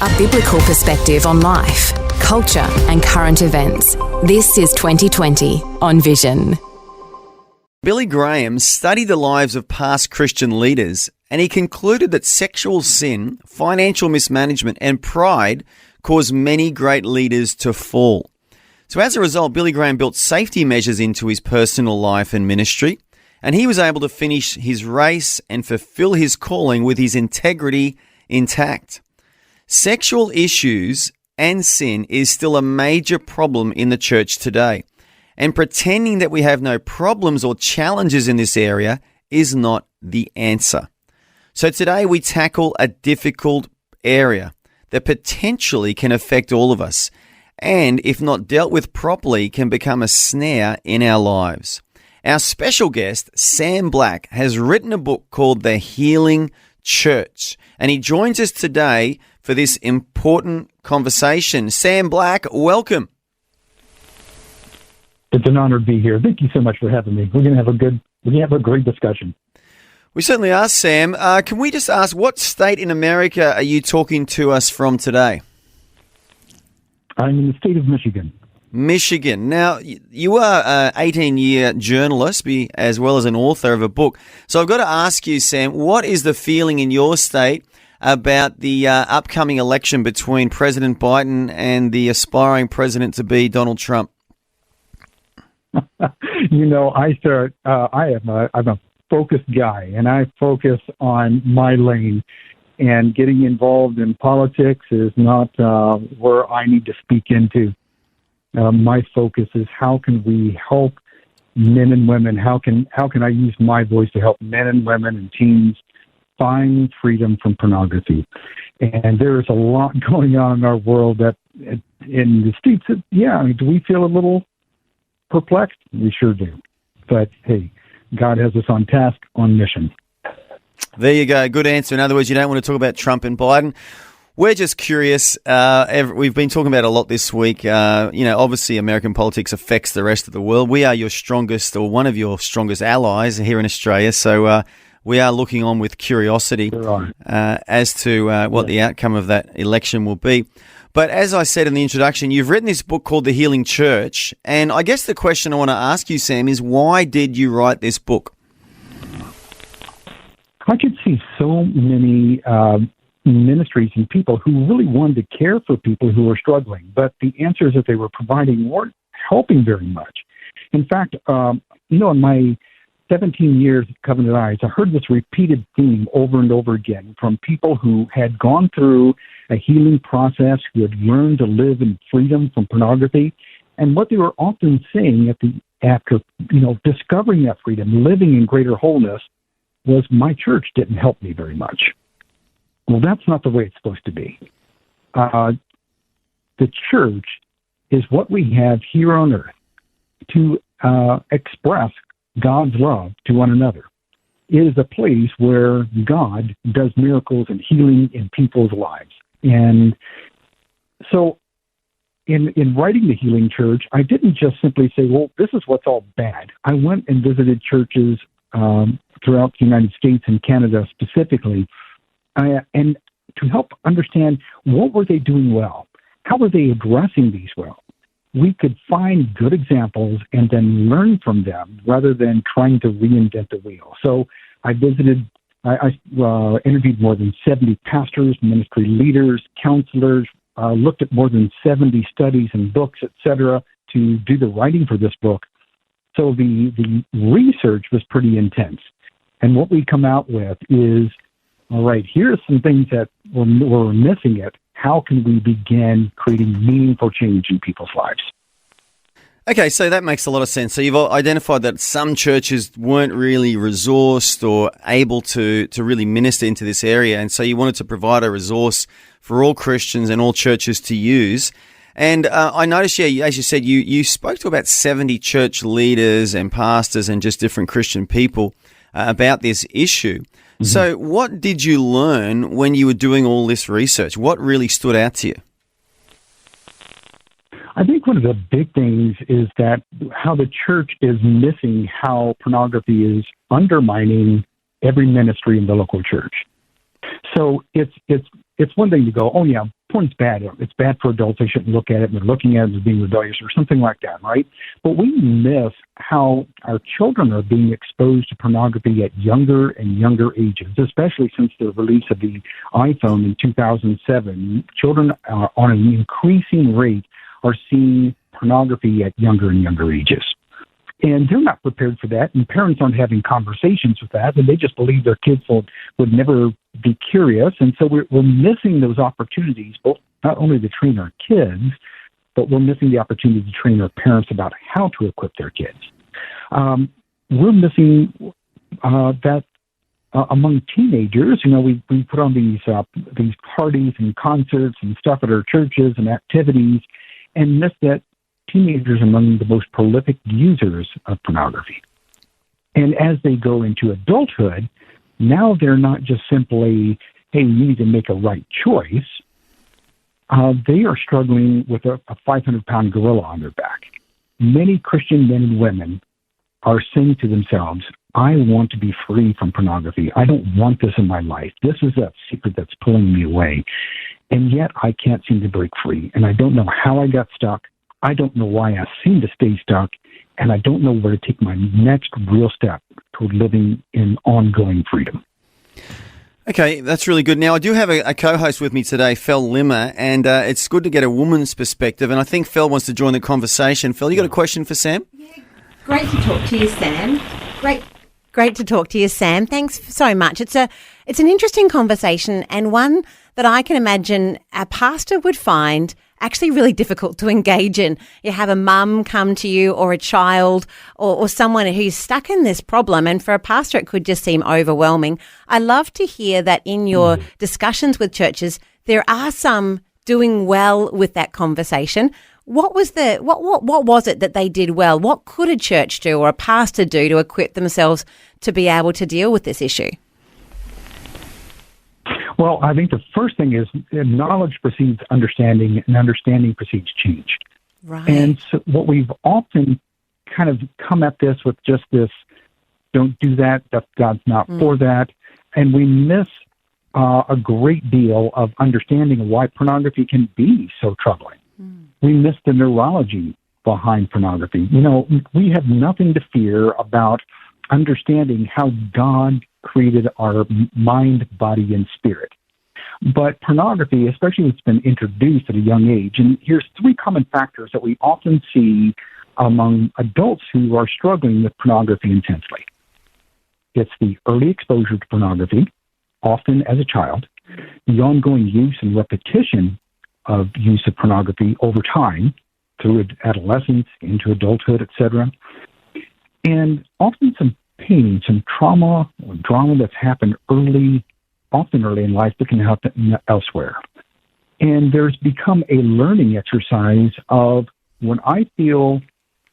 A biblical perspective on life, culture and current events. This is 2020 on Vision. Billy Graham studied the lives of past Christian leaders, and he concluded that sexual sin, financial mismanagement and pride caused many great leaders to fall. So as a result, Billy Graham built safety measures into his personal life and ministry, and he was able to finish his race and fulfill his calling with his integrity intact. Sexual issues and sin is still a major problem in the church today. And pretending that we have no problems or challenges in this area is not the answer. So today we tackle a difficult area that potentially can affect all of us, and if not dealt with properly, can become a snare in our lives. Our special guest, Sam Black, has written a book called The Healing Church, and he joins us today for this important conversation. Sam Black, welcome. It's an honor to be here. Thank you so much for having me. We're going to have a great discussion. We certainly are, Sam. Can we just ask, what state in America are you talking to us from today? I'm in the state of Michigan. Michigan. Now, you are an 18-year journalist as well as an author of a book. So I've got to ask you, Sam, what is the feeling in your state about the upcoming election between President Biden and the aspiring president-to-be Donald Trump? I'm a focused guy, and I focus on my lane. And getting involved in politics is not where I need to speak into. My focus is how can we help men and women? How can I use my voice to help men and women and teens find freedom from pornography? And there is a lot going on in our world that in the States. Do we feel a little perplexed? We sure do. But hey, God has us on task, on mission. There you go. Good answer. In other words, you don't want to talk about Trump and Biden. We're just curious. We've been talking about it a lot this week. Obviously American politics affects the rest of the world. We are your strongest, or one of your strongest allies here in Australia. So we are looking on with curiosity as to what the outcome of that election will be. But as I said in the introduction, you've written this book called The Healing Church. And I guess the question I want to ask you, Sam, is why did you write this book? I could see so many ministries and people who really wanted to care for people who were struggling, but the answers that they were providing weren't helping very much. In fact, in my 17 years at Covenant Eyes, I heard this repeated theme over and over again from people who had gone through a healing process, who had learned to live in freedom from pornography. And what they were often saying after discovering that freedom, living in greater wholeness, was my church didn't help me very much. Well, that's not the way it's supposed to be. The church is what we have here on earth to express God's love to one another. It is a place where God does miracles and healing in people's lives. And so in writing The Healing Church, I didn't just simply say, well, this is what's all bad. I went and visited churches throughout the United States and Canada specifically, and to help understand what were they doing well, how were they addressing these well. We could find good examples and then learn from them rather than trying to reinvent the wheel. So I interviewed more than 70 pastors, ministry leaders, counselors, looked at more than 70 studies and books, etc., to do the writing for this book. So the research was pretty intense. And what we come out with is, all right, here are some things that we're missing it. How can we begin creating meaningful change in people's lives? Okay, so that makes a lot of sense. So you've identified that some churches weren't really resourced or able to really minister into this area, and so you wanted to provide a resource for all Christians and all churches to use. And I noticed, as you said, you spoke to about 70 church leaders and pastors and just different Christian people about this issue. Mm-hmm. So what did you learn when you were doing all this research? What really stood out to you? I think one of the big things is that how the church is missing how pornography is undermining every ministry in the local church. So it's one thing to go, oh yeah, porn's bad. It's bad for adults. They shouldn't look at it. They're looking at it as being rebellious or something like that, right? But we miss how our children are being exposed to pornography at younger and younger ages, especially since the release of the iPhone in 2007. Children on an increasing rate are seeing pornography at younger and younger ages. And they're not prepared for that, and parents aren't having conversations with that, and they just believe their kids would never be curious. And so we're missing those opportunities, both not only to train our kids, but we're missing the opportunity to train our parents about how to equip their kids. We're missing that among teenagers. You know, we put on these parties and concerts and stuff at our churches and activities, and miss that teenagers are among the most prolific users of pornography. And as they go into adulthood, now they're not just simply, hey, you need to make a right choice. They are struggling with a 500-pound gorilla on their back. Many Christian men and women are saying to themselves, I want to be free from pornography. I don't want this in my life. This is a secret that's pulling me away. And yet I can't seem to break free. And I don't know how I got stuck. I don't know why I seem to stay stuck, and I don't know where to take my next real step toward living in ongoing freedom. Okay, that's really good. Now, I do have a co-host with me today, Fel Limmer, and it's good to get a woman's perspective, and I think Fel wants to join the conversation. Fel, you got a question for Sam? Yeah, great to talk to you, Sam. Great to talk to you, Sam. Thanks so much. It's an interesting conversation, and one that I can imagine a pastor would find actually really difficult to engage in. You have a mum come to you, or a child, or someone who's stuck in this problem, and for a pastor it could just seem overwhelming. I love to hear that in your discussions with churches there are some doing well with that conversation. What was it that they did well? What could a church do or a pastor do to equip themselves to be able to deal with this issue? Well, I think the first thing is knowledge precedes understanding, and understanding precedes change. Right. And so what we've often kind of come at this with just this, don't do that, God's not for that, and we miss a great deal of understanding why pornography can be so troubling. We miss the neurology behind pornography. You know, we have nothing to fear about understanding how God created our mind, body, and spirit. But pornography, especially when it's been introduced at a young age, and here's three common factors that we often see among adults who are struggling with pornography intensely. It's the early exposure to pornography, often as a child, the ongoing use and repetition of use of pornography over time through adolescence, into adulthood, etc., and often some pain, some trauma or drama that's happened often early in life, but can happen elsewhere. And there's become a learning exercise of when I feel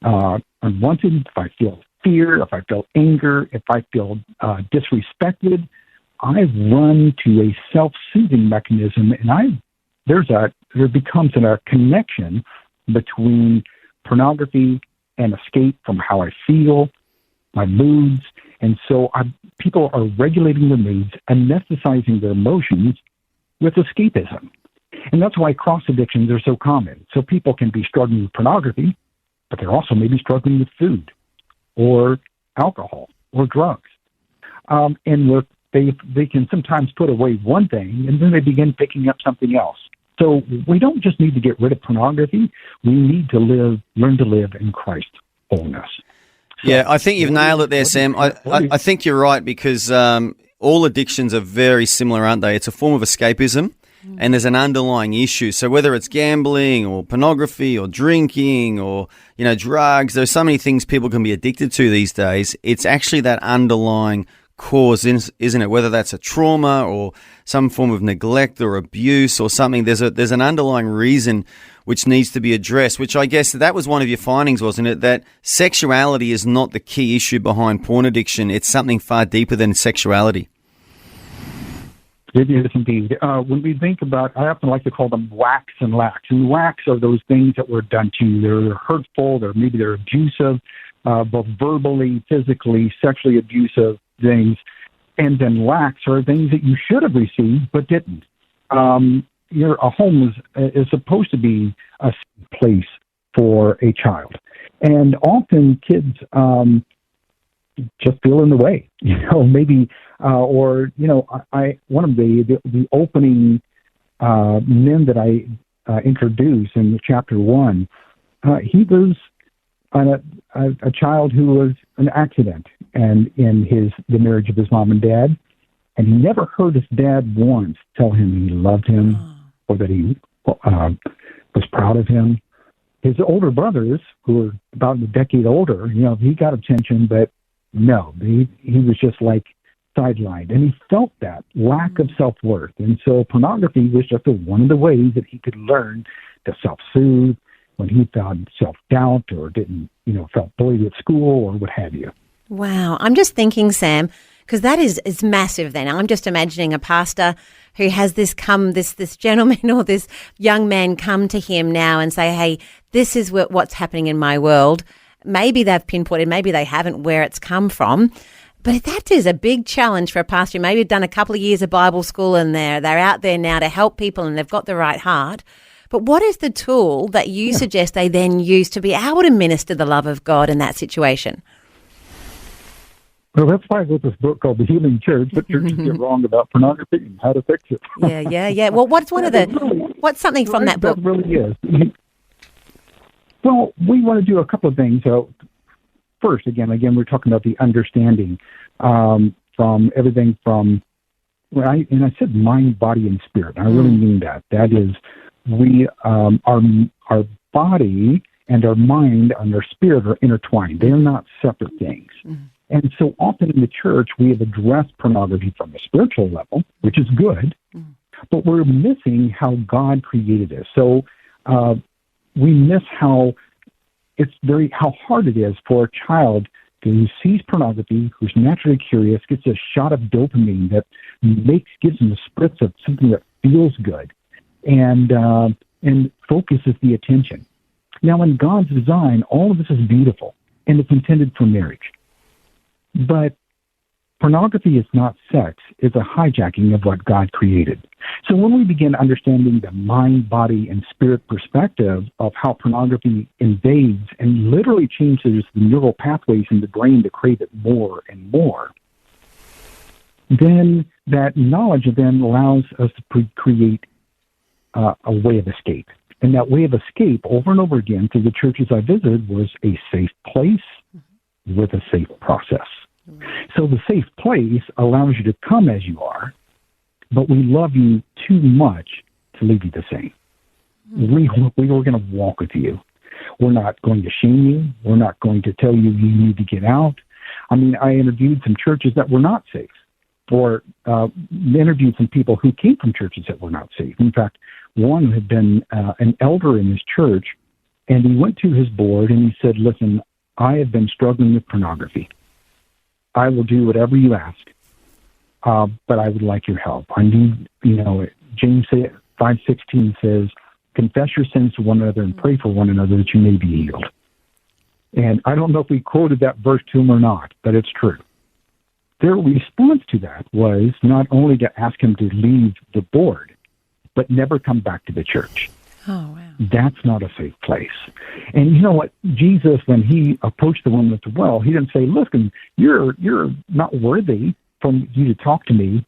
unwanted, if I feel fear, if I feel anger, if I feel disrespected, I run to a self-soothing mechanism, and there becomes a connection between pornography and escape from how I feel, my moods, and so people are regulating their moods, anesthetizing their emotions with escapism. And that's why cross addictions are so common. So people can be struggling with pornography, but they're also maybe struggling with food or alcohol or drugs. And they can sometimes put away one thing, and then they begin picking up something else. So we don't just need to get rid of pornography. We need to learn to live in Christ's wholeness. Yeah, I think you've nailed it there, Sam. I think you're right, because all addictions are very similar, aren't they? It's a form of escapism, and there's an underlying issue. So whether it's gambling or pornography or drinking or, drugs, there's so many things people can be addicted to these days. It's actually that underlying cause, isn't it? Whether that's a trauma or some form of neglect or abuse or something, there's an underlying reason which needs to be addressed, which I guess that was one of your findings, wasn't it? That sexuality is not the key issue behind porn addiction. It's something far deeper than sexuality. It is indeed. When we think about, I often like to call them whacks and lacks. And whacks are those things that were done to you. They're hurtful, maybe they're abusive, both verbally, physically, sexually abusive things. And then lacks are things that you should have received but didn't. a home is supposed to be a safe place for a child, and often kids just feel in the way, maybe, or I one of the opening men that I introduced in chapter 1, he was a child who was an accident, and in the marriage of his mom and dad, and he never heard his dad once tell him he loved him or that he was proud of him. His older brothers, who were about a decade older, he got attention, but no, he was just like sidelined, and he felt that lack of self-worth. And so pornography was just one of the ways that he could learn to self-soothe when he found self-doubt or didn't, felt bullied at school or what have you. Wow. I'm just thinking, Sam, because that is massive then. I'm just imagining a pastor who has this gentleman or this young man come to him now and say, hey, this is what's happening in my world. Maybe they've pinpointed, maybe they haven't, where it's come from. But that is a big challenge for a pastor who maybe done a couple of years of Bible school and they're out there now to help people and they've got the right heart. But what is the tool that you suggest they then use to be able to minister the love of God in that situation? Well, that's why I wrote this book called The Healing Church, What Churches Get Wrong About Pornography and How to Fix It. Yeah. Well, what's what's something from that book? That really is. Well, we want to do a couple of things. So first, again, we're talking about the understanding from everything from, I said mind, body, and spirit. I really mean that. That is, our body and our mind and our spirit are intertwined. They are not separate things. And so often in the church, we have addressed pornography from a spiritual level, which is good, but we're missing how God created us. So we miss how hard it is for a child who sees pornography, who's naturally curious, gets a shot of dopamine that gives them a spritz of something that feels good, and focuses the attention. Now, in God's design, all of this is beautiful, and it's intended for marriage. But pornography is not sex. It's a hijacking of what God created. So when we begin understanding the mind, body, and spirit perspective of how pornography invades and literally changes the neural pathways in the brain to crave it more and more, then that knowledge then allows us to create a way of escape. And that way of escape, over and over again, through the churches I visited, was a safe place with a safe process. So the safe place allows you to come as you are, but we love you too much to leave you the same. We are going to walk with you. We're not going to shame you. We're not going to tell you you need to get out. I interviewed some churches that were not safe, or interviewed some people who came from churches that were not safe. In fact, one had been an elder in his church, and he went to his board and he said, listen, I have been struggling with pornography. I will do whatever you ask, but I would like your help. I need, James 5:16 says, confess your sins to one another and pray for one another that you may be healed. And I don't know if we quoted that verse to him or not, but it's true. Their response to that was not only to ask him to leave the board, but never come back to the church. Oh, wow. That's not a safe place. And you know what? Jesus, when he approached the woman at the well, he didn't say, listen, you're not worthy for you to talk to me.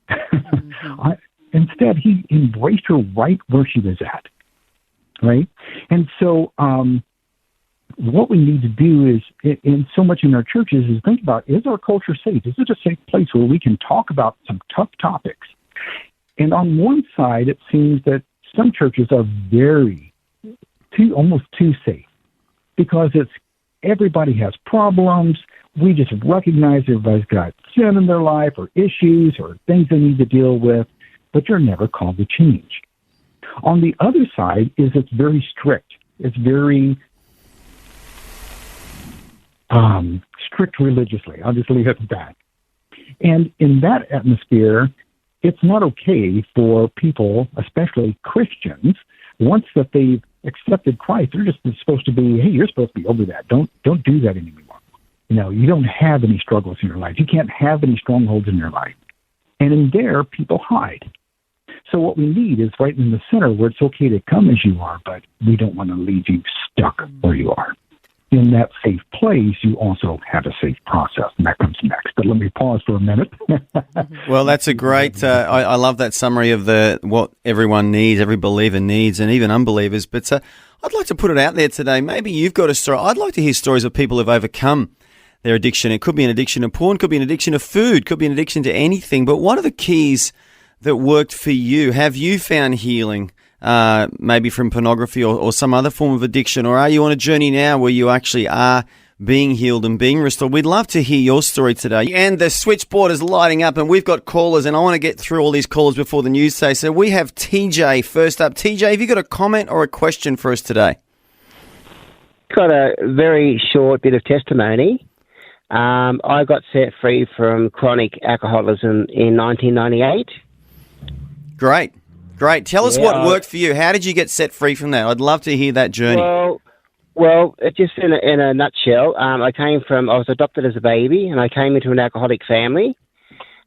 Instead, he embraced her right where she was at. Right? And so what we need to do is, in so much in our churches, is think about, is our culture safe? Is it a safe place where we can talk about some tough topics? And on one side, it seems that some churches are almost too safe, because everybody has problems. We just recognize everybody's got sin in their life or issues or things they need to deal with, but you're never called to change. On the other side is it's very strict. It's very strict religiously. I'll just leave it at that. And in that atmosphere, it's not okay for people, especially Christians, once that they've accepted Christ, they're just supposed to be, hey, you're supposed to be over that. Don't do that anymore. You don't have any struggles in your life. You can't have any strongholds in your life. And in there, people hide. So what we need is right in the center where it's okay to come as you are, but we don't want to leave you stuck where you are. In that safe place, you also have a safe process, and that comes next. But let me pause for a minute. Well, that's a great. I love that summary of what everyone needs, every believer needs, and even unbelievers. But I'd like to put it out there today. Maybe you've got a story. I'd like to hear stories of people who've overcome their addiction. It could be an addiction to porn, could be an addiction to food, could be an addiction to anything. But what are the keys that worked for you? Have you found healing? Maybe from pornography or some other form of addiction, or are you on a journey now where you actually are being healed and being restored? We'd love to hear your story today. And the switchboard is lighting up, and we've got callers, and I want to get through all these callers before the news say. So we have TJ first up. TJ, have you got a comment or a question for us today? Got a very short bit of testimony. I got set free from chronic alcoholism in 1998. Great. Tell us what worked for you. How did you get set free from that? I'd love to hear that journey. Well, just in a nutshell, I was adopted as a baby, and I came into an alcoholic family.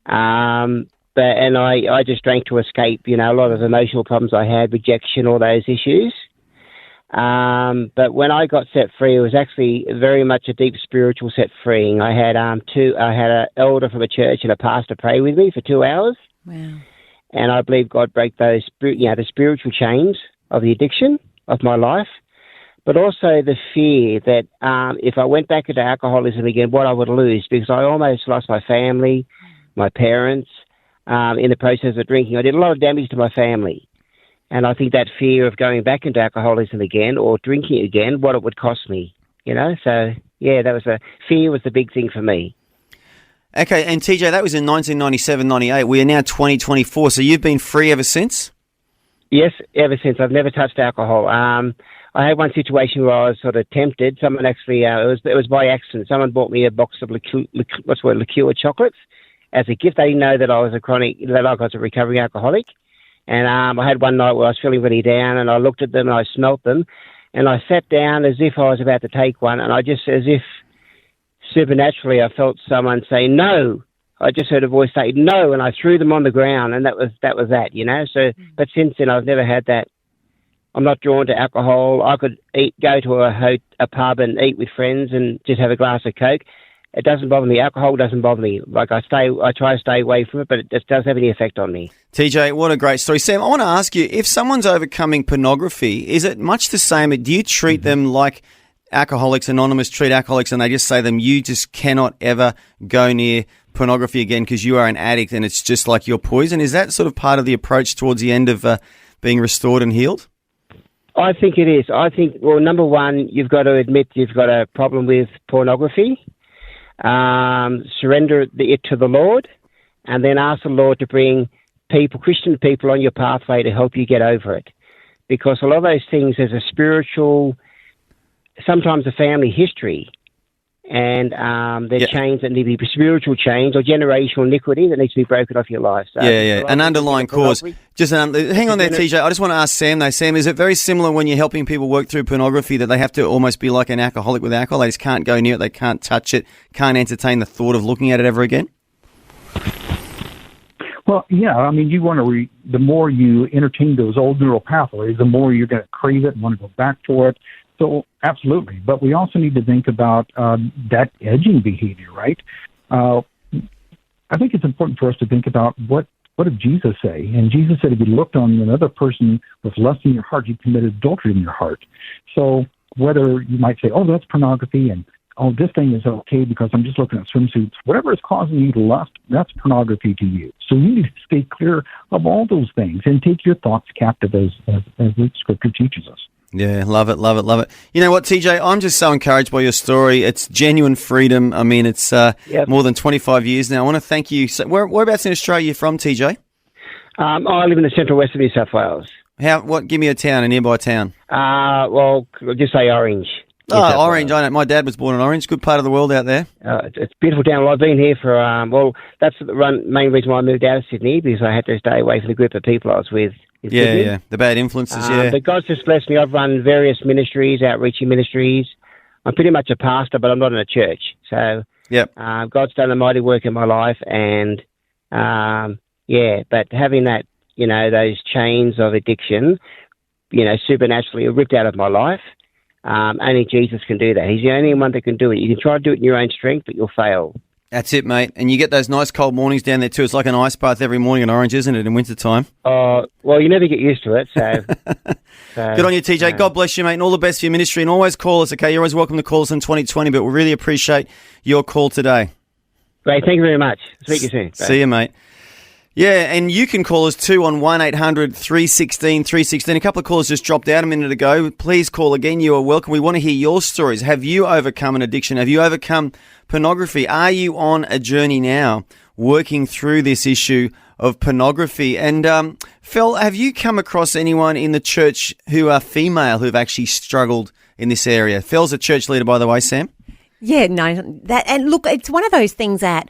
And I just drank to escape, a lot of emotional problems I had, rejection, all those issues. But when I got set free, it was actually very much a deep spiritual set freeing. I had an elder from a church and a pastor pray with me for 2 hours. Wow. And I believe God broke those, the spiritual chains of the addiction of my life, but also the fear that if I went back into alcoholism again, what I would lose, because I almost lost my family, my parents, in the process of drinking. I did a lot of damage to my family. And I think that fear of going back into alcoholism again or drinking again, what it would cost me, So, fear was the big thing for me. Okay, and TJ, that was in 1997-98. We are now 2024, so you've been free ever since? Yes, ever since. I've never touched alcohol. I had one situation where I was sort of tempted. Someone actually, it was by accident. Someone bought me a box of liqueur chocolates as a gift. They didn't know that I was a recovering alcoholic. And I had one night where I was feeling really down, and I looked at them and I smelt them, and I sat down as if I was about to take one, and I just, as if supernaturally, I felt someone say, no. I just heard a voice say, no, and I threw them on the ground, and that was that, So, but since then, I've never had that. I'm not drawn to alcohol. I could go to a pub and eat with friends and just have a glass of Coke. It doesn't bother me. Alcohol doesn't bother me. I try to stay away from it, but it just does have any effect on me. TJ, what a great story. Sam, I want to ask you, if someone's overcoming pornography, is it much the same? Do you treat them like Alcoholics Anonymous treat alcoholics, and they just say to them, you just cannot ever go near pornography again because you are an addict and it's just like your poison? Is that sort of part of the approach towards the end of being restored and healed? I think it is. I think, well, number one, you've got to admit you've got a problem with pornography, surrender it to the Lord, and then ask the Lord to bring Christian people on your pathway to help you get over it. Because a lot of those things, there's a spiritual, sometimes a family history, and there's chains that need to be spiritual chains or generational iniquity that needs to be broken off your life. So an underlying cause. Just hang on there, TJ. I just want to ask Sam though. Sam, is it very similar when you're helping people work through pornography that they have to almost be like an alcoholic with alcohol? They just can't go near it, they can't touch it, can't entertain the thought of looking at it ever again? Well, yeah, I mean, you want to the more you entertain those old neural pathways, the more you're going to crave it and want to go back for it. So, absolutely. But we also need to think about that edging behavior, right? I think it's important for us to think about what did Jesus say? And Jesus said if you looked on another person with lust in your heart, you committed adultery in your heart. So whether you might say, oh, that's pornography, and oh, this thing is okay because I'm just looking at swimsuits, whatever is causing you to lust, that's pornography to you. So you need to stay clear of all those things and take your thoughts captive as the Scripture teaches us. Yeah, love it, love it, love it. You know what, TJ, I'm just so encouraged by your story. It's genuine freedom. I mean, it's more than 25 years now. I want to thank you. So whereabouts in Australia are you from, TJ? I live in the central west of New South Wales. Give me a town, a nearby town. Well, just say Orange. Oh, Orange, I know. My dad was born in Orange. Good part of the world out there. It's a beautiful town. Well, I've been here for, that's the main reason why I moved out of Sydney, because I had to stay away from the group of people I was with. Yeah, the bad influences, But God's just blessed me. I've run various ministries, outreaching ministries. I'm pretty much a pastor, but I'm not in a church. So God's done a mighty work in my life, and, but having that, those chains of addiction, supernaturally ripped out of my life. Only Jesus can do that. He's the only one that can do it. You can try to do it in your own strength, but you'll fail. That's it, mate. And you get those nice cold mornings down there too. It's like an ice bath every morning in Orange, isn't it, in winter time? Well, you never get used to it, so... Good on you, TJ. God bless you, mate, and all the best for your ministry. And always call us, okay? You're always welcome to call us in 2020, but we really appreciate your call today. Great, thank you very much. Speak to you soon. See you, mate. Yeah, and you can call us too on 1-800-316-316. A couple of callers just dropped out a minute ago. Please call again. You are welcome. We want to hear your stories. Have you overcome an addiction? Have you overcome pornography? Are you on a journey now working through this issue of pornography? And Phil, have you come across anyone in the church who are female who have actually struggled in this area? Phil's a church leader, by the way, Sam. Yeah, no, and look, it's one of those things that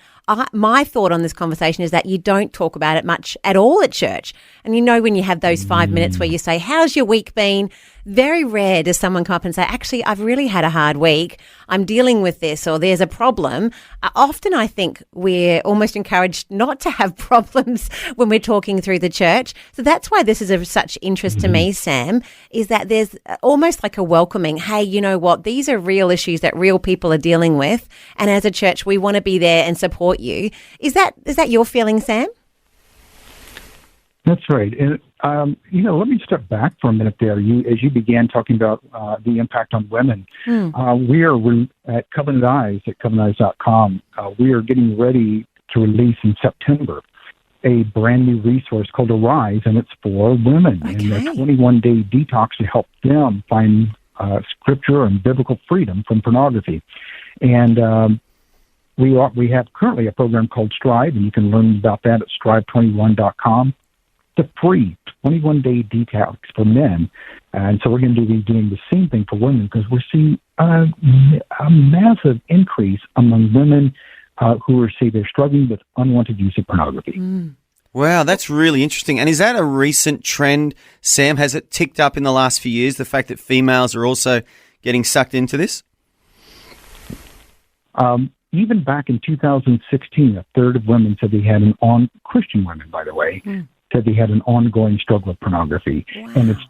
my thought on this conversation is that you don't talk about it much at all at church. And when you have those 5 minutes where you say, how's your week been? Very rare does someone come up and say, actually, I've really had a hard week. I'm dealing with this, or there's a problem. Often I think we're almost encouraged not to have problems when we're talking through the church. So that's why this is of such interest to me, Sam, is that there's almost like a welcoming, hey, you know what? These are real issues that real people are dealing with. And as a church, we want to be there and support you. Is that your feeling, Sam? That's right. And, let me step back for a minute there. As you began talking about the impact on women, we're at Covenant Eyes, at covenanteyes.com. We are getting ready to release in September a brand new resource called Arise, and it's for women. Okay. And a 21-day detox to help them find scripture and biblical freedom from pornography. And we have currently a program called Strive, and you can learn about that at strive21.com. It's a free 21-day detox for men. And so we're going to be doing the same thing for women because we're seeing a massive increase among women who they're struggling with unwanted use of pornography. Wow, that's really interesting. And is that a recent trend, Sam? Has it ticked up in the last few years, the fact that females are also getting sucked into this? Even back in 2016, a third of women said they had Christian women, by the way, said they had an ongoing struggle with pornography. Wow. And it's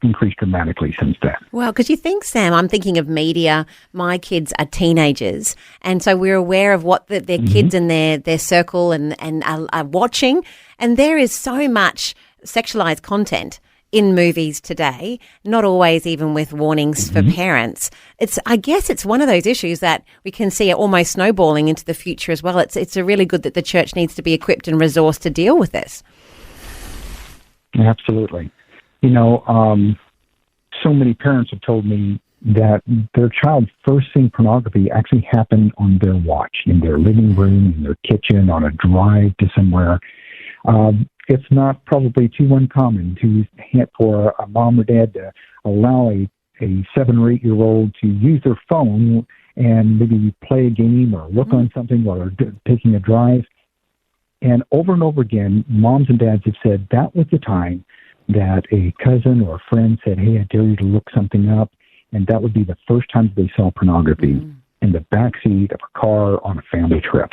increased dramatically since then. Well, because you think, Sam, I'm thinking of media. My kids are teenagers. And so we're aware of what their kids in their circle and are watching. And there is so much sexualized content in movies today, not always even with warnings for parents. I guess it's one of those issues that we can see it almost snowballing into the future as well. It's really good that the church needs to be equipped and resourced to deal with this. Absolutely. So many parents have told me that their child first seeing pornography actually happened on their watch, in their living room, in their kitchen, on a drive to somewhere. It's not probably too uncommon for a mom or dad to allow a 7 or 8 year old to use their phone and maybe play a game or look on something while they're taking a drive. And over again, moms and dads have said that was the time that a cousin or a friend said, hey, I dare you to look something up. And that would be the first time they saw pornography in the backseat of a car on a family trip.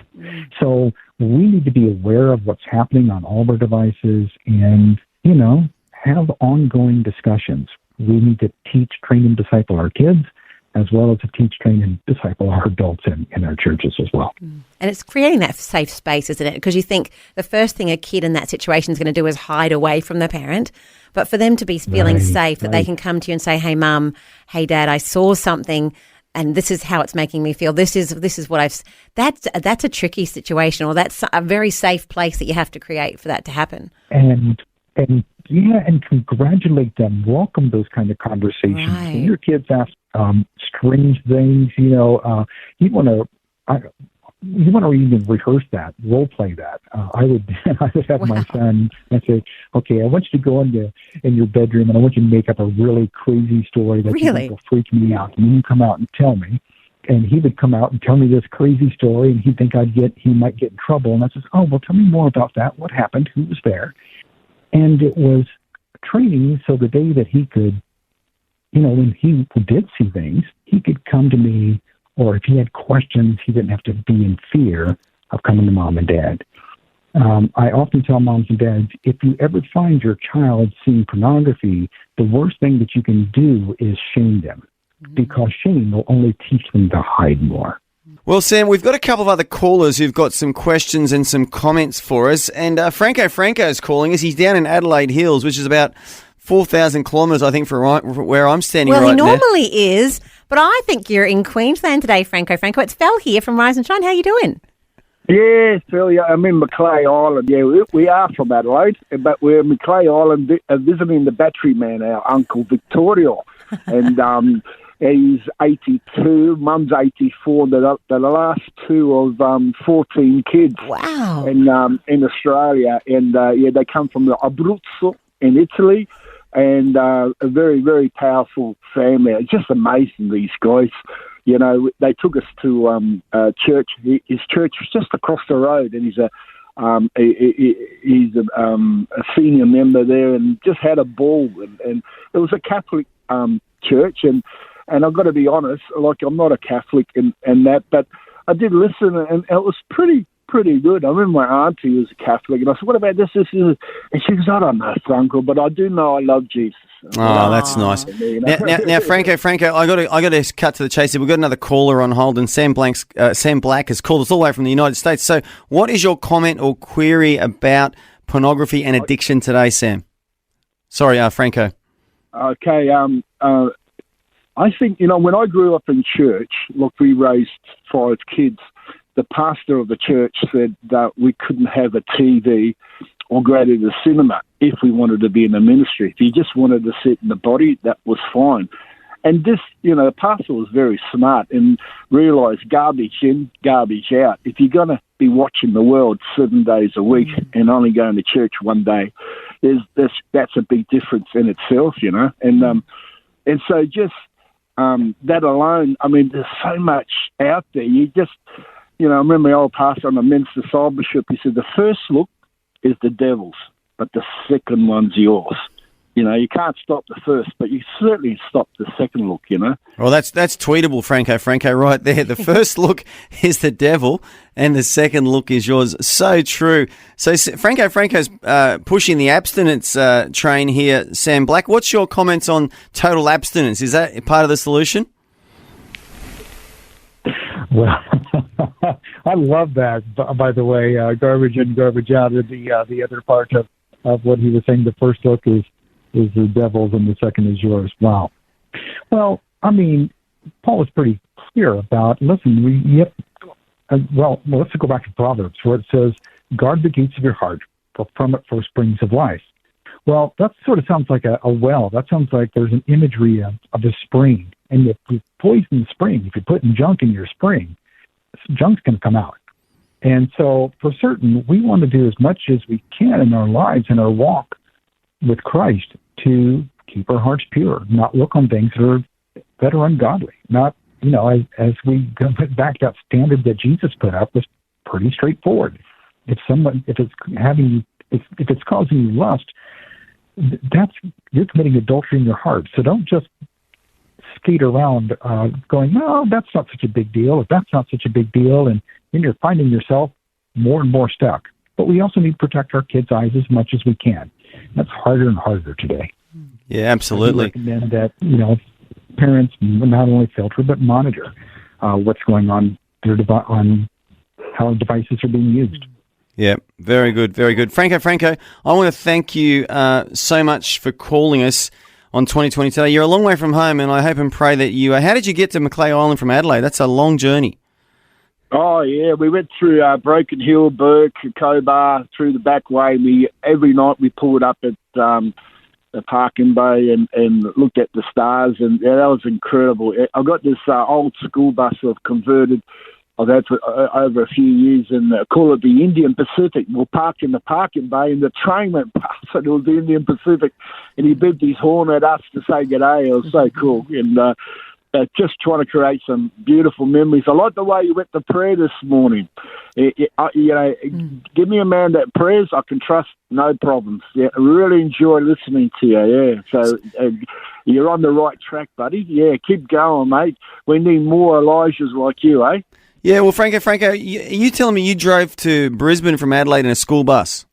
So we need to be aware of what's happening on all of our devices and, have ongoing discussions. We need to teach, train, and disciple our kids, as well as to teach, train, and disciple our adults in our churches as well. And it's creating that safe space, isn't it? Because you think the first thing a kid in that situation is going to do is hide away from the parent. But for them to be feeling safe, that they can come to you and say, hey, Mum, hey, Dad, I saw something and this is how it's making me feel. This is what that's a tricky situation, or that's a very safe place that you have to create for that to happen. And congratulate them. Welcome those kind of conversations. Right. When your kids ask strange things, you want to even rehearse that, role play that. I would have my son and say, okay, I want you to go in your bedroom and I want you to make up a really crazy story that you think will freak me out. And you come out and tell me. And he would come out and tell me this crazy story, and he'd think he might get in trouble. And I says, oh, well, tell me more about that. What happened? Who was there? And it was training so the day that he could, when he did see things, he could come to me, or if he had questions, he didn't have to be in fear of coming to Mom and Dad. I often tell moms and dads, if you ever find your child seeing pornography, the worst thing that you can do is shame them, because shame will only teach them to hide more. Well, Sam, we've got a couple of other callers who've got some questions and some comments for us. And Franco's calling us. He's down in Adelaide Hills, which is about 4,000 kilometres, I think, from where I'm standing right now. Well, he normally is, but I think you're in Queensland today, Franco. It's Phil here from Rise and Shine. How you doing? Yeah, Phil, I'm in Macleay Island. Yeah, we are from Adelaide, but we're in Macleay Island visiting the battery man, our Uncle Victorio. And he's 82, Mum's 84, the last two of 14 kids. Wow. In Australia. And, they come from the Abruzzo in Italy, and a very, very powerful family. It's just amazing, these guys. You know, they took us to church. His church was just across the road, and he's a senior member there, and just had a ball. And it was a Catholic church, and I've got to be honest, like, I'm not a Catholic and that, but I did listen, and it was pretty good. I remember my auntie was a Catholic, and I said, "What about this?" And she goes, "I don't know, Uncle, but I do know I love Jesus." Oh, that's nice. Now, Franco, I got to cut to the chase here. We've got another caller on hold, and Sam Black has called us all the way from the United States. So, what is your comment or query about pornography and addiction today, Sam? Sorry, Franco. Okay. I think, when I grew up in church, look, we raised 5 kids. The pastor of the church said that we couldn't have a TV or go to the cinema if we wanted to be in the ministry. If you just wanted to sit in the body, that was fine. And this, the pastor was very smart and realised garbage in, garbage out. If you're going to be watching the world 7 days a week and only going to church one day, that's a big difference in itself, And so just that alone, I mean, there's so much out there. I remember my old pastor on the men's discipleship, he said, the first look is the devil's, but the second one's yours. You can't stop the first, but you certainly stop the second look, Well, that's tweetable, Franco, right there. The first look is the devil, and the second look is yours. So true. So, Franco's pushing the abstinence train here, Sam Black. What's your comments on total abstinence? Is that part of the solution? Well, I love that, by the way, garbage in, garbage out. The other part of what he was saying, the first look is the devil's and the second is yours. Wow. Well, I mean, Paul is pretty clear about, listen, let's go back to Proverbs where it says, guard the gates of your heart, for from it flow springs of life. Well, that sort of sounds like a well. That sounds like there's an imagery of a spring. And if you poison the spring, if you're putting junk in your spring, junk's going to come out. And so for certain, we want to do as much as we can in our lives, in our walk with Christ, to keep our hearts pure, not look on things that are ungodly. Not, as we go back, that standard that Jesus put up was pretty straightforward. If it's causing you lust, you're committing adultery in your heart. So don't just skate around going, no, that's not such a big deal, or that's not such a big deal, and then you're finding yourself more and more stuck. But we also need to protect our kids' eyes as much as we can. That's harder and harder today. Yeah, absolutely. I recommend that, parents not only filter but monitor what's going on on how devices are being used. Yeah, very good, very good. Franco, I want to thank you so much for calling us on 2020 today. You're a long way from home, and I hope and pray that you... how did you get to Macleay Island from Adelaide? That's a long journey. Oh, yeah. We went through Broken Hill, Burke, Cobar, through the back way. Every night we pulled up at the parking bay and looked at the stars, and that was incredible. I got this old school bus I've converted. I've had for over a few years, and call it the Indian Pacific. We'll park in the parking bay, and the train went past, and it was the Indian Pacific, and he beeped his horn at us to say g'day. It was so cool, and just trying to create some beautiful memories. I like the way you went to prayer this morning. Give me a man that prays, I can trust, no problems. Yeah, I really enjoy listening to you, yeah. So you're on the right track, buddy. Yeah, keep going, mate. We need more Elijahs like you, eh? Yeah, well, Franco, you telling me you drove to Brisbane from Adelaide in a school bus?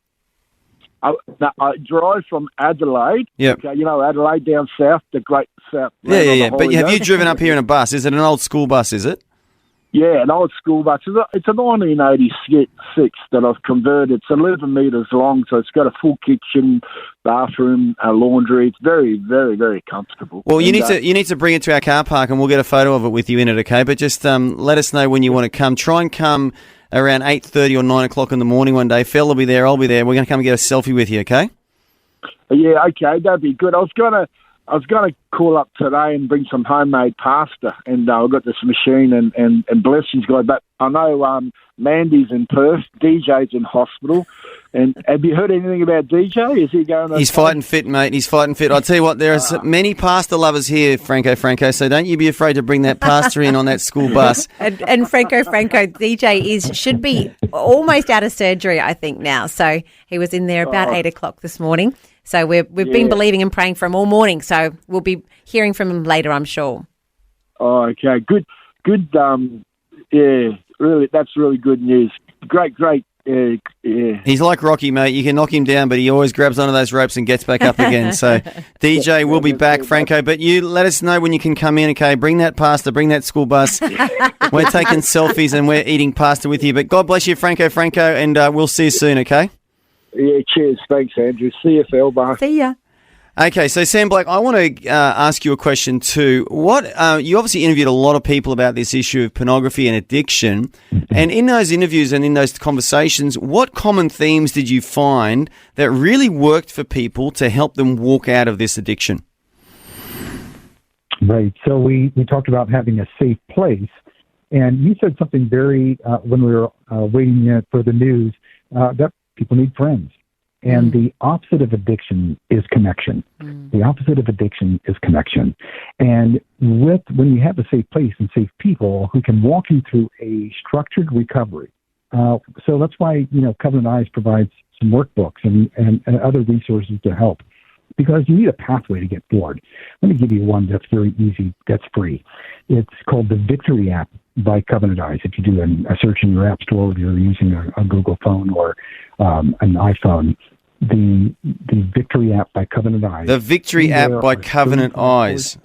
I drive from Adelaide. Yep. Okay, you know Adelaide down south, the great south. Yeah. But have you driven up here in a bus? Is it an old school bus, is it? Yeah, an old school bus. It's a 1986 that I've converted. It's 11 metres long, so it's got a full kitchen, bathroom, a laundry. It's very, very, very comfortable. Well, you need to bring it to our car park and we'll get a photo of it with you in it, okay? But just let us know when you want to come. Try and come around 8:30 or 9 o'clock in the morning one day. Phil will be there, I'll be there. We're going to come and get a selfie with you, okay? Yeah, okay, that'd be good. I was gonna call up today and bring some homemade pasta, and I've got this machine and bless his God. But I know Mandy's in Perth, DJ's in hospital. And have you heard anything about DJ? Is he going? He's fighting fit, mate. He's fighting fit. I'll tell you what, there are many pasta lovers here, Franco. So don't you be afraid to bring that pasta in on that school bus. And Franco, DJ should be almost out of surgery, I think now. So he was in there about 8 o'clock this morning. So we've been believing and praying for him all morning. So we'll be hearing from him later, I'm sure. Oh, okay, good. Yeah, really, that's really good news. Great. Yeah. He's like Rocky, mate. You can knock him down, but he always grabs onto those ropes and gets back up again. So DJ will be back, Franco. But you let us know when you can come in, okay? Bring that pasta, bring that school bus. We're taking selfies and we're eating pasta with you. But God bless you, Franco, and we'll see you soon, okay? Yeah, cheers. Thanks, Andrew. See you, Phil. Bye. See ya. Okay, so Sam Black, I want to ask you a question too. You obviously interviewed a lot of people about this issue of pornography and addiction, and in those interviews and in those conversations, what common themes did you find that really worked for people to help them walk out of this addiction? Right. So we talked about having a safe place, and you said something very when we were waiting for the news that people need friends. And the opposite of addiction is connection. The opposite of addiction is connection. And when you have a safe place and safe people who can walk you through a structured recovery, so that's why, Covenant Eyes provides some workbooks and other resources to help, because you need a pathway to get bored. Let me give you one that's very easy, that's free. It's called the Victory app by Covenant Eyes. If you do a search in your app store, if you're using a Google phone or an iPhone, the Victory app by Covenant Eyes. The Victory app by Covenant Eyes.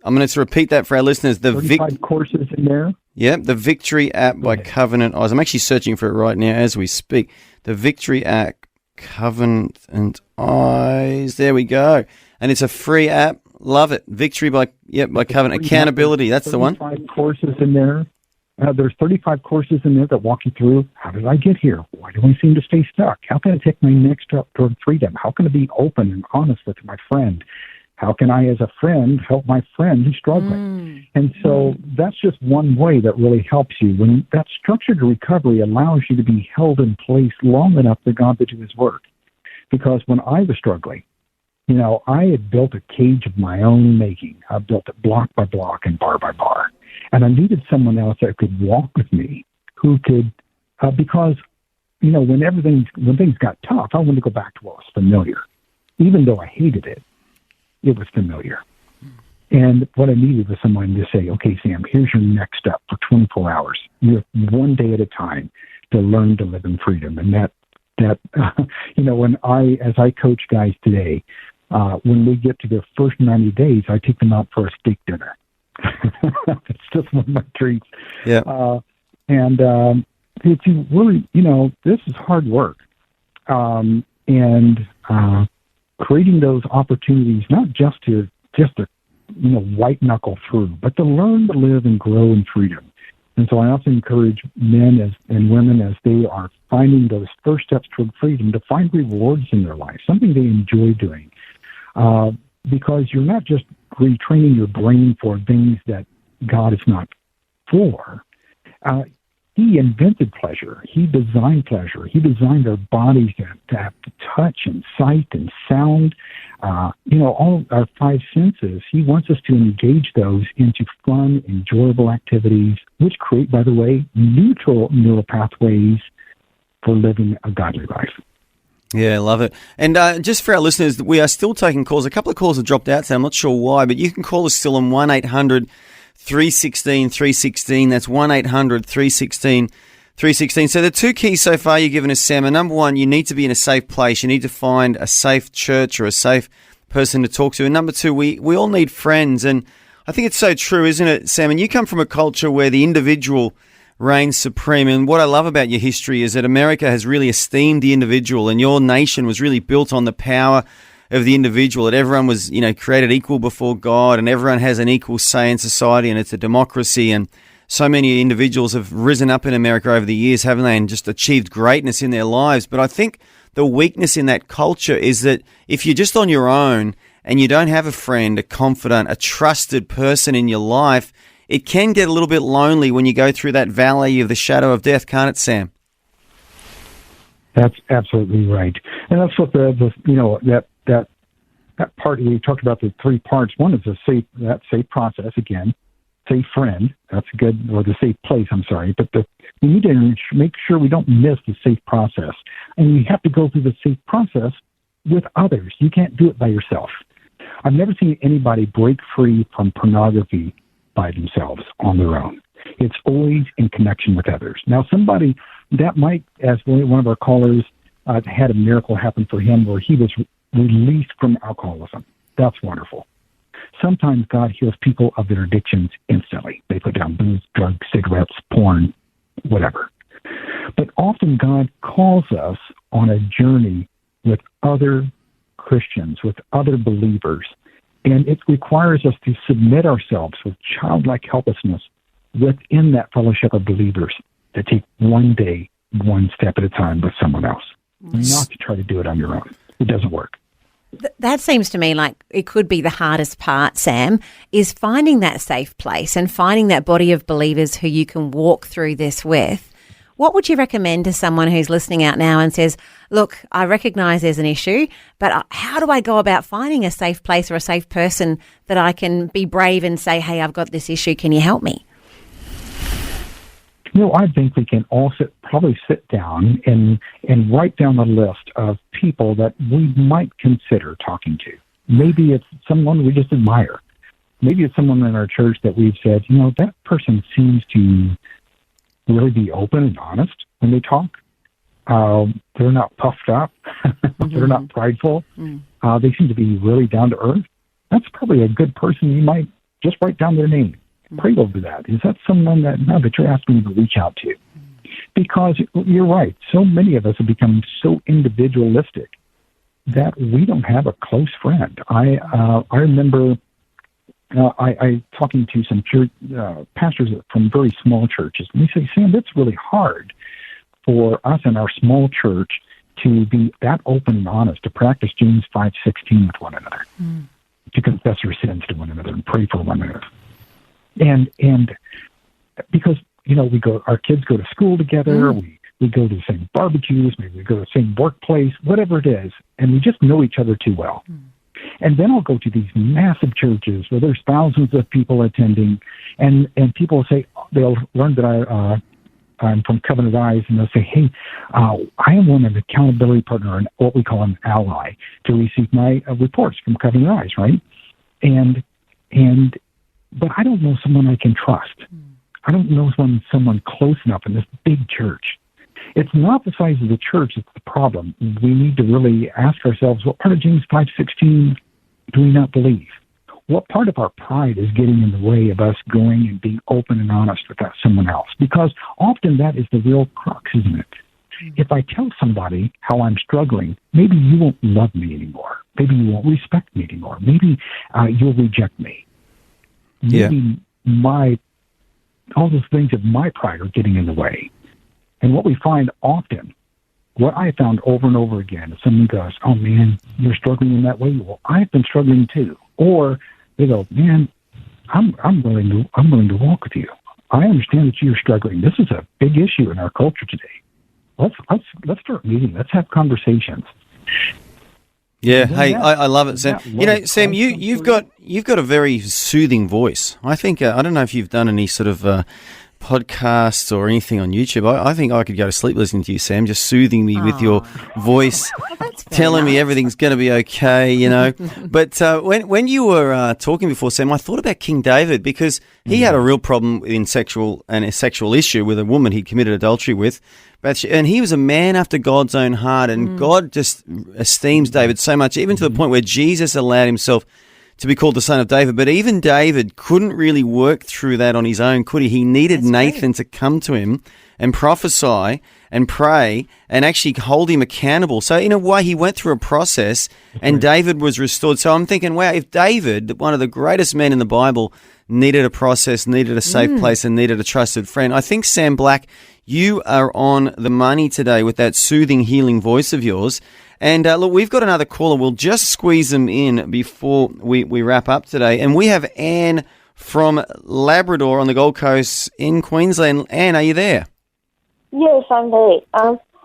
I'm going to repeat that for our listeners. The 35 courses in there. Yep, the Victory app by Covenant Eyes. I'm actually searching for it right now as we speak. The Victory app, Covenant Eyes. There we go. And it's a free app. Love it. Victory by Covenant. Accountability, that's the one. 35 courses in there. There's 35 courses in there that walk you through, how did I get here? Why do I seem to stay stuck? How can I take my next step toward freedom? How can I be open and honest with my friend? How can I, as a friend, help my friend who's struggling? And so that's just one way that really helps you. When that structured recovery allows you to be held in place long enough for God to do his work. Because when I was struggling, I had built a cage of my own making. I built it block by block and bar by bar. And I needed someone else that could walk with me, who could, because, when things got tough, I wanted to go back to what was familiar. Even though I hated it, it was familiar. And what I needed was someone to say, okay, Sam, here's your next step for 24 hours. You're one day at a time to learn to live in freedom. And that as I coach guys today, when we get to their first 90 days, I take them out for a steak dinner. It's just one of my treats. Yeah. It's really, this is hard work. Creating those opportunities, not just to white knuckle through, but to learn to live and grow in freedom. And so I often encourage men and women as they are finding those first steps toward freedom to find rewards in their life, something they enjoy doing. Because you're not just retraining your brain for things that God is not for. He invented pleasure. He designed pleasure. He designed our bodies to have touch and sight and sound, all our five senses. He wants us to engage those into fun, enjoyable activities, which create, by the way, neutral neural pathways for living a godly life. Yeah, love it. And just for our listeners, we are still taking calls. A couple of calls have dropped out, so I'm not sure why, but you can call us still on 1-800 316 316. That's 1800 316 316. So the two keys so far you've given us, Sam, are number one, you need to be in a safe place. You need to find a safe church or a safe person to talk to. And number two, we all need friends. And I think it's so true, isn't it, Sam? And you come from a culture where the individual reigns supreme. And what I love about your history is that America has really esteemed the individual, and your nation was really built on the power of the individual, that everyone was, created equal before God, and everyone has an equal say in society, and it's a democracy. And so many individuals have risen up in America over the years, haven't they, and just achieved greatness in their lives. But I think the weakness in that culture is that if you're just on your own and you don't have a friend, a confidant, a trusted person in your life, it can get a little bit lonely when you go through that valley of the shadow of death, can't it, Sam? That's absolutely right, and that's what that part we talked about, the three parts. One is that safe process again, safe friend. That's good, or the safe place. I'm sorry, but we need to make sure we don't miss the safe process, and you have to go through the safe process with others. You can't do it by yourself. I've never seen anybody break free from pornography by themselves on their own. It's always in connection with others. Now, somebody that might, as one of our callers had a miracle happen for him where he was released from alcoholism. That's wonderful. Sometimes God heals people of their addictions instantly. They put down booze, drugs, cigarettes, porn, whatever. But often God calls us on a journey with other Christians, with other believers. And it requires us to submit ourselves with childlike helplessness within that fellowship of believers to take one day, one step at a time with someone else, not to try to do it on your own. It doesn't work. That seems to me like it could be the hardest part, Sam, is finding that safe place and finding that body of believers who you can walk through this with. What would you recommend to someone who's listening out now and says, look, I recognise there's an issue, but how do I go about finding a safe place or a safe person that I can be brave and say, hey, I've got this issue, can you help me? I think we can all probably sit down and write down a list of people that we might consider talking to. Maybe it's someone we just admire. Maybe it's someone in our church that we've said, that person seems to really be open and honest when they talk. They're not puffed up. They're not prideful. They seem to be really down to earth. That's probably a good person. You might just write down their name. Pray over that. Is that someone that you're asking me to reach out to? Because you're right. So many of us have become so individualistic that we don't have a close friend. I remember I talking to some church pastors from very small churches, and they say, Sam, it's really hard for us in our small church to be that open and honest, to practice James 5:16 with one another, to confess our sins to one another and pray for one another. And because, our kids go to school together, we go to the same barbecues, maybe we go to the same workplace, whatever it is, and we just know each other too well. And then I'll go to these massive churches where there's thousands of people attending, and people say, they'll learn that I'm from Covenant Eyes, and they'll say, hey, I want an accountability partner, and what we call an ally, to receive my reports from Covenant Eyes, right? But I don't know someone I can trust. I don't know someone close enough in this big church. It's not the size of the church that's the problem. We need to really ask ourselves, what part of James 5:16 do we not believe? What part of our pride is getting in the way of us going and being open and honest with someone else? Because often that is the real crux, isn't it? If I tell somebody how I'm struggling, maybe you won't love me anymore. Maybe you won't respect me anymore. Maybe you'll reject me. Maybe all those things of my pride are getting in the way. And what we find often, what I found over and over again, is someone goes, oh man, you're struggling in that way. Well, I've been struggling too. Or they go, man, I'm willing to walk with you. I understand that you're struggling. This is a big issue in our culture today. Let's start meeting. Let's have conversations. Yeah, hey, I love it, Sam. Sam, you've got a very soothing voice. I think I don't know if you've done any sort of podcasts or anything on YouTube. I think I could go to sleep listening to you, Sam, just soothing me with your voice, telling me everything's going to be okay, you know. But when you were talking before, Sam, I thought about King David, because he had a real problem in a sexual issue with a woman he'd committed adultery with. And he was a man after God's own heart, and God just esteems David so much, even to the point where Jesus allowed himself to be called the son of David. But even David couldn't really work through that on his own, could he? He needed Nathan to come to him and prophesy and pray and actually hold him accountable. So in a way, he went through a process, and David was restored. So I'm thinking, wow, if David, one of the greatest men in the Bible, needed a process, needed a safe place, and needed a trusted friend, I think, Sam Black, you are on the money today with that soothing, healing voice of yours. And look, we've got another caller. We'll just squeeze them in before we wrap up today. And we have Anne from Labrador on the Gold Coast in Queensland. Anne, are you there? Yes, I'm there.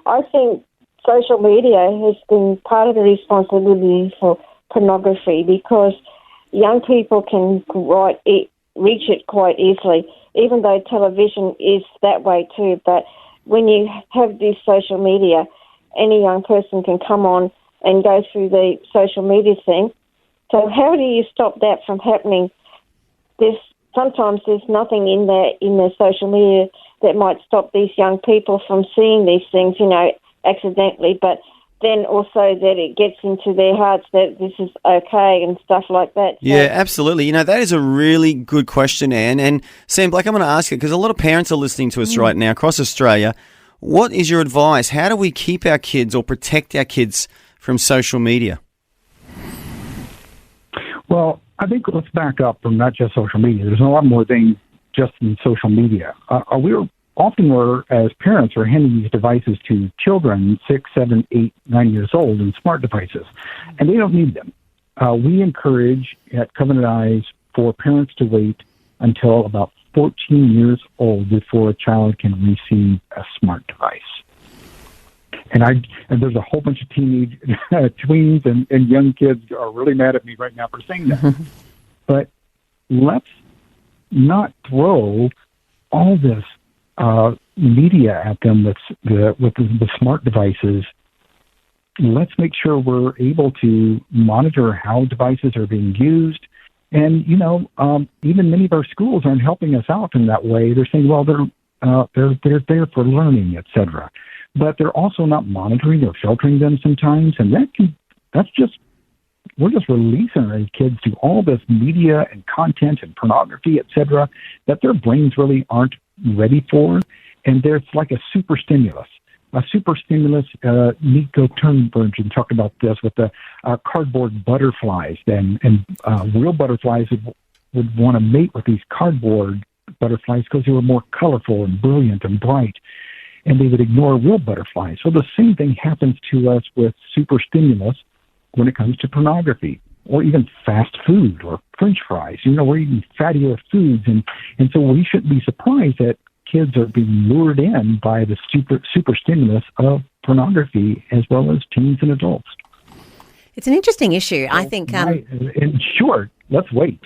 I think social media has been part of the responsibility for pornography, because young people can reach it quite easily, even though television is that way too. But when you have this social media, any young person can come on and go through the social media thing. So how do you stop that from happening? Sometimes there's nothing in the social media that might stop these young people from seeing these things, accidentally, but then also that it gets into their hearts that this is okay and stuff like that. So, yeah, absolutely. That is a really good question, Anne. And Sam Black, I'm going to ask you, because a lot of parents are listening to us right now across Australia. What is your advice? How do we keep our kids or protect our kids from social media? Well, I think let's back up from not just social media. There's a lot more things just in social media. We're, as parents, are handing these devices to children 6, 7, 8, 9 years old, and smart devices, and they don't need them. We encourage at Covenant Eyes for parents to wait until about 14 years old before a child can receive a smart device. And there's a whole bunch of teenage tweens and young kids are really mad at me right now for saying that. But let's not throw all this media at them with the smart devices. Let's make sure we're able to monitor how devices are being used. And, even many of our schools aren't helping us out in that way. They're saying, well, they're there for learning, etc. But they're also not monitoring or filtering them sometimes. And we're just releasing our kids to all this media and content and pornography, etc., that their brains really aren't ready for. And there's like a super stimulus. Nico Turnbergen talked about this with the cardboard butterflies. And real butterflies would want to mate with these cardboard butterflies because they were more colorful and brilliant and bright. And they would ignore real butterflies. So the same thing happens to us with super stimulus when it comes to pornography, or even fast food or French fries. We're eating fattier foods. And so we shouldn't be surprised that kids are being lured in by the super stimulus of pornography, as well as teens and adults. It's an interesting issue. I think. In short, let's wait.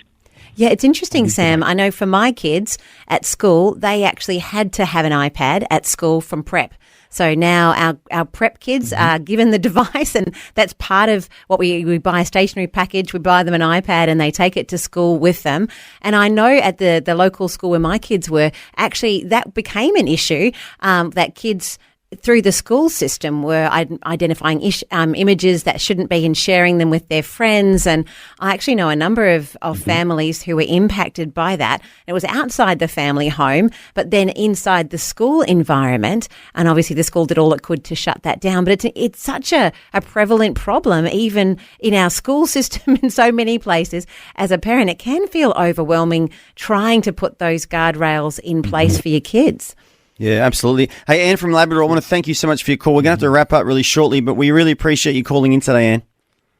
Yeah, it's interesting, Sam. I know for my kids at school, they actually had to have an iPad at school from prep. So now our prep kids are given the device, and that's part of what we buy a stationery package. We buy them an iPad and they take it to school with them. And I know at the local school where my kids were, actually that became an issue, that kids through the school system were identifying images that shouldn't be and sharing them with their friends. And I actually know a number of families who were impacted by that. It was outside the family home, but then inside the school environment. And obviously the school did all it could to shut that down. But it's such a prevalent problem, even in our school system in so many places. As a parent, it can feel overwhelming trying to put those guardrails in place for your kids. Yeah, absolutely. Hey, Anne from Labrador, I want to thank you so much for your call. We're going to have to wrap up really shortly, but we really appreciate you calling in today, Anne.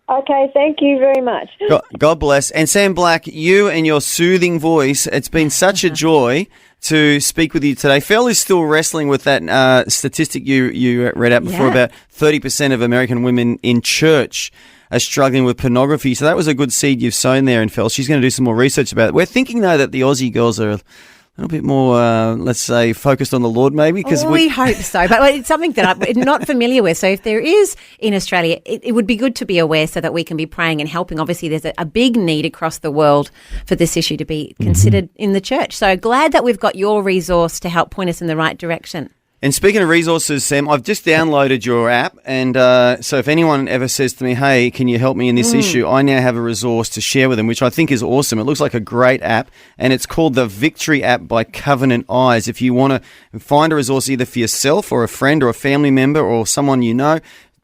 Okay, thank you very much. God bless. And Sam Black, you and your soothing voice, it's been such a joy to speak with you today. Phil is still wrestling with that statistic you read out before about 30% of American women in church are struggling with pornography. So that was a good seed you've sown there in Phil. She's going to do some more research about it. We're thinking, though, that the Aussie girls are little bit more, let's say, focused on the Lord maybe? Because we hope so, but it's something that I'm not familiar with. So if there is in Australia, it would be good to be aware so that we can be praying and helping. Obviously, there's a big need across the world for this issue to be considered in the church. So glad that we've got your resource to help point us in the right direction. And speaking of resources, Sam, I've just downloaded your app, and so if anyone ever says to me, hey, can you help me in this issue, I now have a resource to share with them, which I think is awesome. It looks like a great app, and it's called the Victory app by Covenant Eyes. If you want to find a resource either for yourself or a friend or a family member or someone you know,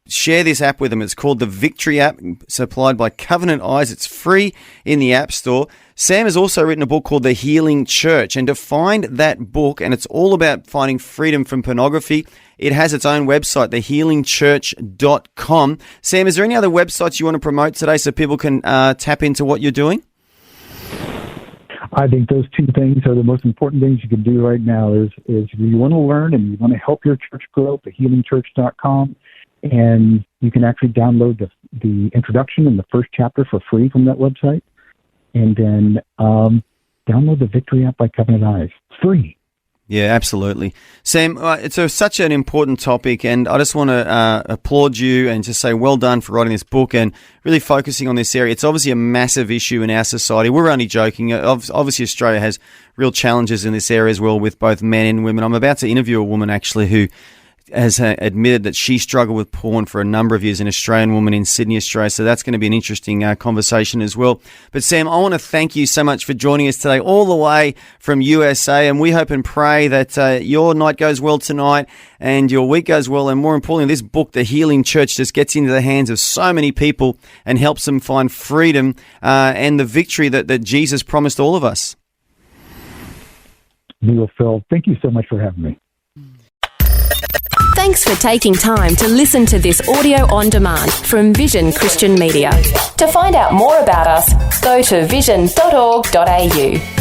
share this app with them. It's called the Victory app, supplied by Covenant Eyes. It's free in the App Store. Sam has also written a book called The Healing Church, and to find that book, and it's all about finding freedom from pornography, it has its own website, thehealingchurch.com. Sam, is there any other websites you want to promote today so people can tap into what you're doing? I think those two things are the most important things you can do right now is if you want to learn and you want to help your church grow, thehealingchurch.com. And you can actually download the introduction and the first chapter for free from that website. And then download the Victory app by Covenant Eyes. Free. Yeah, absolutely. Sam, it's such an important topic, and I just want to applaud you and just say well done for writing this book and really focusing on this area. It's obviously a massive issue in our society. We're only joking. Obviously, Australia has real challenges in this area as well with both men and women. I'm about to interview a woman, actually, who has admitted that she struggled with porn for a number of years, an Australian woman in Sydney, Australia. So that's going to be an interesting conversation as well. But Sam, I want to thank you so much for joining us today all the way from USA. And we hope and pray that your night goes well tonight and your week goes well. And more importantly, this book, The Healing Church, just gets into the hands of so many people and helps them find freedom and the victory that Jesus promised all of us. Neil, Phil, thank you so much for having me. Thanks for taking time to listen to this audio on demand from Vision Christian Media. To find out more about us, go to vision.org.au.